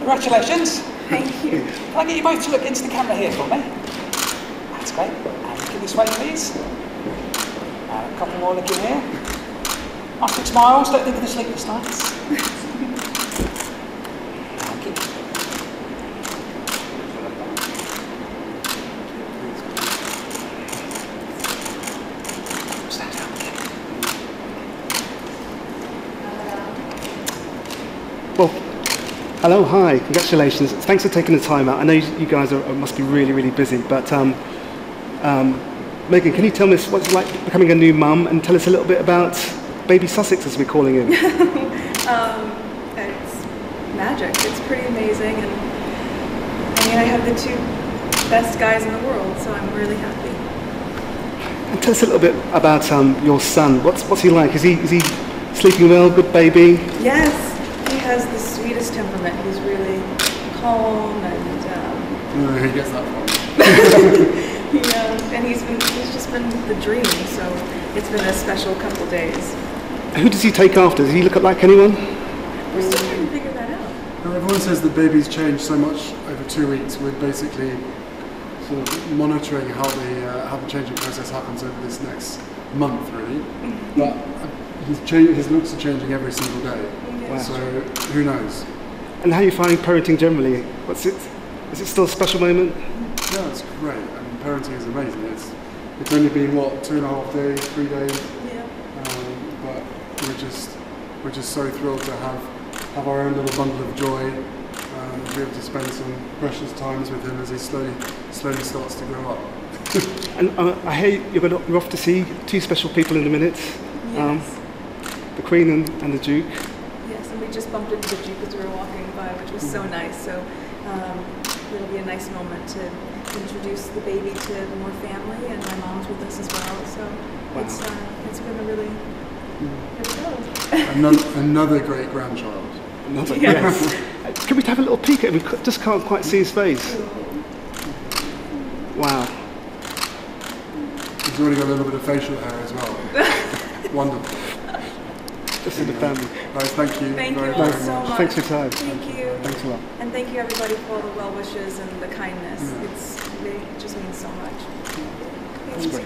Congratulations. Thank you. Can I get you both to look into the camera here for me? That's great. And look this way, please. And a couple more looking here. Nice big smiles. Don't think of the sleepless nights. Thank you. Stand up. Well, hello, hi, congratulations. Thanks for taking the time out. I know you guys must be really, really busy, but Meghan, can you tell us what it's like becoming a new mum and tell us a little bit about baby Sussex, as we're calling him? It's magic. It's pretty amazing, and I mean, I have the two best guys in the world, so I'm really happy. And tell us a little bit about your son. What's he like? Is he sleeping well? Good baby? Yes, he has the sweetest temperament. He's really calm and. He gets that from. And he's just been the dream. So it's been a special couple days. Who does he take after? Does he look like anyone? We're still trying to figure that out. Now, everyone says that babies change so much over 2 weeks. We're basically sort of monitoring how the changing process happens over this next month, really. But his looks are changing every single day. Wow. So who knows? And how are you finding parenting generally? Is it still a special moment? Yeah, it's great. I mean, parenting is amazing. It's only been what, 2.5 days, 3 days. Yeah. But we're just so thrilled to have our own little bundle of joy, to be able to spend some precious times with him as he slowly starts to grow up. And I hear you're off to see two special people in a minute. Yes. The Queen and the Duke. Yes, and we just bumped into the Duke as we were walking by, which was so nice. So it'll be a nice moment to introduce the baby to more family, and my mom's with us as well. So wow. It's been a really good show. Another great grandchild. Yes. Can we have a little peek at him? We just can't quite see his face. Wow. He's already got a little bit of facial hair as well. Wonderful. Just in the family. Guys, thank you. Thank you very, all very so much. much. Thanks for your time. Thank you. Thanks a lot. And thank you everybody for all the well wishes and the kindness. Yeah. It just means so much. That's great.